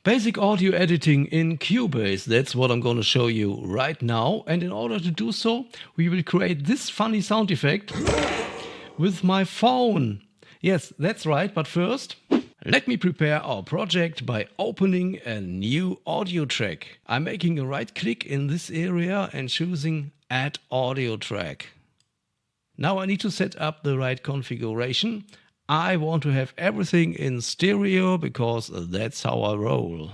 Basic audio editing in Cubase, that's what I'm going to show you right now. And in order to do so, we will create this funny sound effect with my phone. Yes, that's right, but first, let me prepare our project by opening a new audio track. I'm making a right click in this area and choosing Add Audio Track. Now I need to set up the right configuration. I want to have everything in stereo because that's how I roll.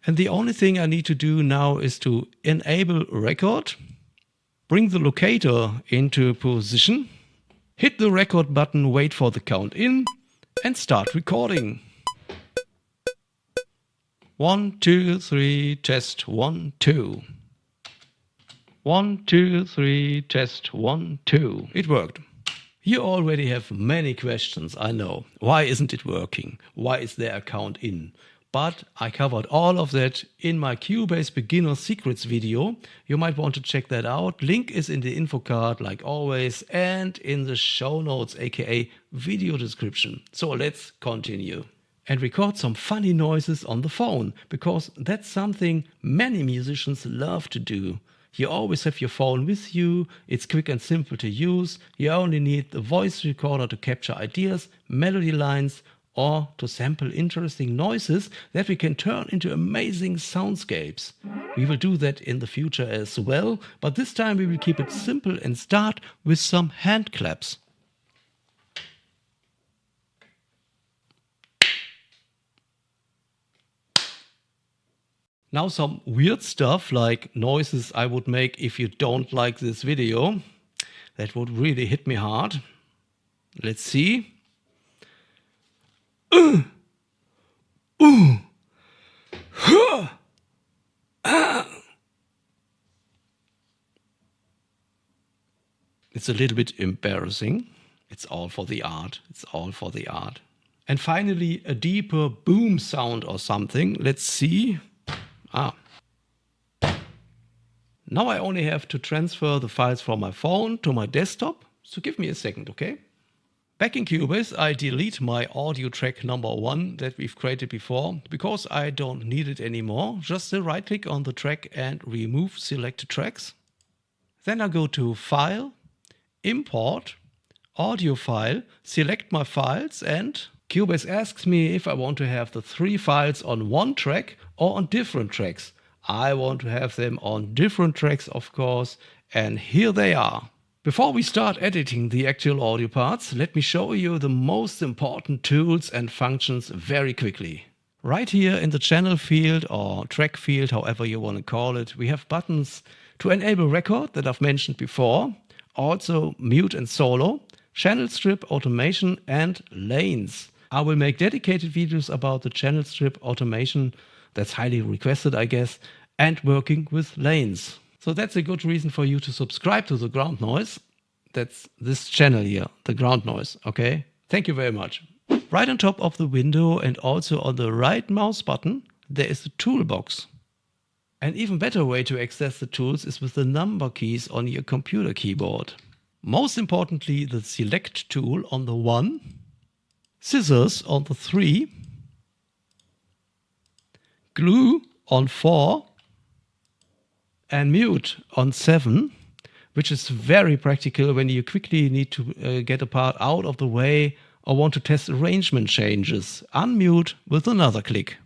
And the only thing I need to do now is to enable record, bring the locator into position, hit the record button, wait for the count in, and start recording. 1, 2, 3, test 1, 2. 1, 2, 3, test 1, 2. It worked. You already have many questions, I know. Why isn't it working? Why is there a count in? But I covered all of that in my Cubase Beginner Secrets video. You might want to check that out. Link is in the info card like always and in the show notes, aka video description. So let's continue. And record some funny noises on the phone, because that's something many musicians love to do. You always have your phone with you, it's quick and simple to use, you only need the voice recorder to capture ideas, melody lines, or to sample interesting noises that we can turn into amazing soundscapes. We will do that in the future as well, but this time we will keep it simple and start with some hand claps. Now some weird stuff like noises I would make if you don't like this video. That would really hit me hard. Let's see. It's a little bit embarrassing. It's all for the art. It's all for the art. And finally, a deeper boom sound or something. Let's see. Now I only have to transfer the files from my phone to my desktop, so give me a second, okay? Back in Cubase, I delete my audio track number 1 that we've created before, because I don't need it anymore. Just right click on the track and remove selected tracks. Then I go to File, Import, Audio File, select my files, and Cubase asks me if I want to have the 3 files on one track or on different tracks. I want to have them on different tracks, of course, and here they are. Before we start editing the actual audio parts, let me show you the most important tools and functions very quickly. Right here in the channel field or track field, however you want to call it, we have buttons to enable record that I've mentioned before, also mute and solo, channel strip, automation, and lanes. I will make dedicated videos about the channel strip automation, that's highly requested, I guess, and working with lanes. So that's a good reason for you to subscribe to the ground noise. That's this channel here, the ground noise, okay? Thank you very much. Right on top of the window and also on the right mouse button, there is the toolbox. An even better way to access the tools is with the number keys on your computer keyboard. Most importantly, the select tool on the 1, scissors on the 3, glue on 4, and mute on 7, which is very practical when you quickly need to get a part out of the way or want to test arrangement changes. Unmute with another click.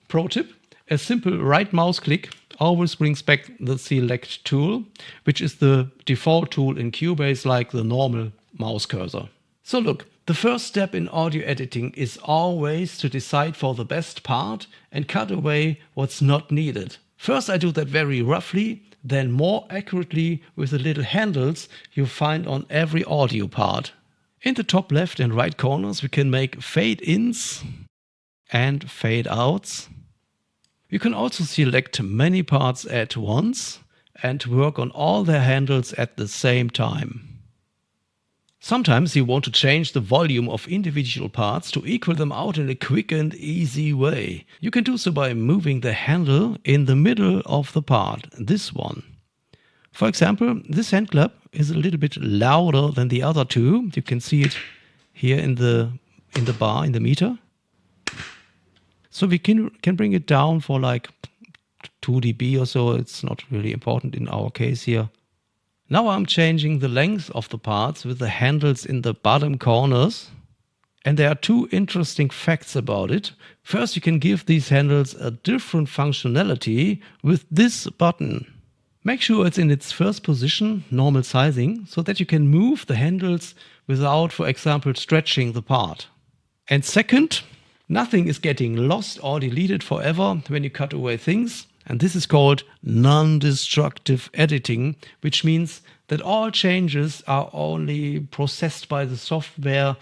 Pro tip, a simple right mouse click always brings back the select tool, which is the default tool in Cubase like the normal mouse cursor. So look, the first step in audio editing is always to decide for the best part and cut away what's not needed. First I do that very roughly, then more accurately with the little handles you find on every audio part. In the top left and right corners we can make fade-ins and fade-outs. You can also select many parts at once and work on all their handles at the same time. Sometimes you want to change the volume of individual parts to equal them out in a quick and easy way. You can do so by moving the handle in the middle of the part, this one. For example, this hand clap is a little bit louder than the other two. You can see it here in the bar, in the meter. So we can bring it down for like 2 dB or so. It's not really important in our case here. Now I'm changing the length of the parts with the handles in the bottom corners. And there are two interesting facts about it. First, you can give these handles a different functionality with this button. Make sure it's in its first position, normal sizing, so that you can move the handles without, for example, stretching the part. And second, nothing is getting lost or deleted forever when you cut away things. And this is called non-destructive editing, which means that all changes are only processed by the software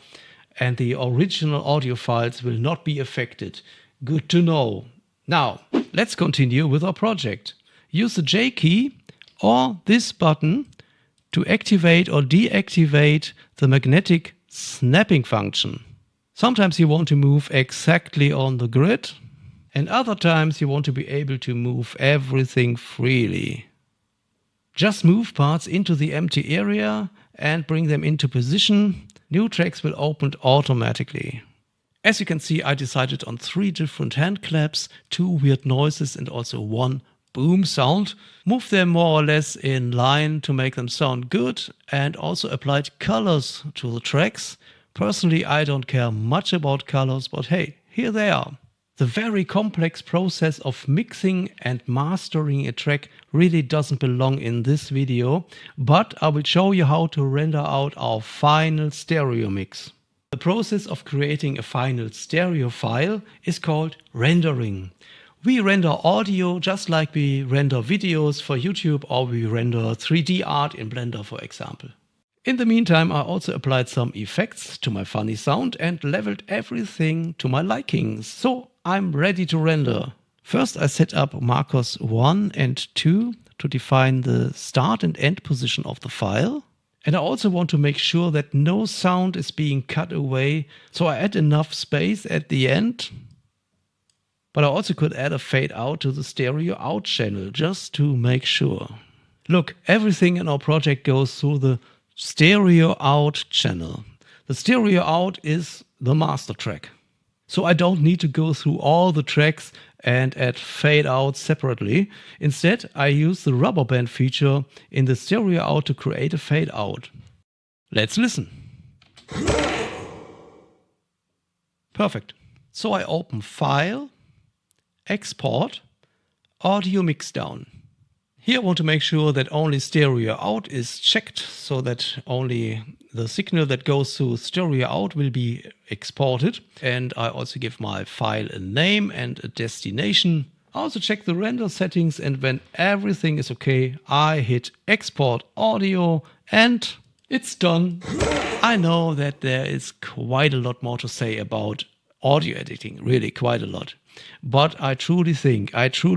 and the original audio files will not be affected. Good to know. Now, let's continue with our project. Use the J key or this button to activate or deactivate the magnetic snapping function. Sometimes you want to move exactly on the grid, and other times you want to be able to move everything freely. Just move parts into the empty area and bring them into position. New tracks will open automatically. As you can see, I decided on 3 different hand claps, 2 weird noises and also 1 boom sound. Move them more or less in line to make them sound good, and also applied colors to the tracks. Personally, I don't care much about colors, but hey, here they are. The very complex process of mixing and mastering a track really doesn't belong in this video, but I will show you how to render out our final stereo mix. The process of creating a final stereo file is called rendering. We render audio just like we render videos for YouTube, or we render 3D art in Blender, for example. In the meantime, I also applied some effects to my funny sound and leveled everything to my likings. So I'm ready to render. First, I set up Markus 1 and 2 to define the start and end position of the file. And I also want to make sure that no sound is being cut away. So I add enough space at the end. But I also could add a fade out to the stereo out channel just to make sure. Look, everything in our project goes through the stereo out channel. The stereo out is the master track. So I don't need to go through all the tracks and add fade out separately. Instead, I use the rubber band feature in the stereo out to create a fade out. Let's listen. Perfect. So I open File, Export, Audio Mixdown. Here I want to make sure that only stereo out is checked, so that only the signal that goes through stereo out will be exported. And I also give my file a name and a destination. I also check the render settings, and when everything is okay, I hit export audio and it's done. I know that there is quite a lot more to say about audio editing, really quite a lot. But I truly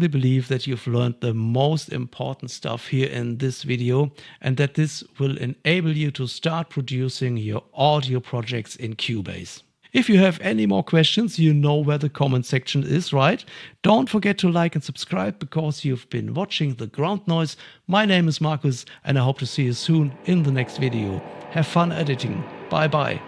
believe that you've learned the most important stuff here in this video, and that this will enable you to start producing your audio projects in Cubase. If you have any more questions, you know where the comment section is, right? Don't forget to like and subscribe, because you've been watching The Ground Noise. My name is Markus, and I hope to see you soon in the next video. Have fun editing. Bye bye.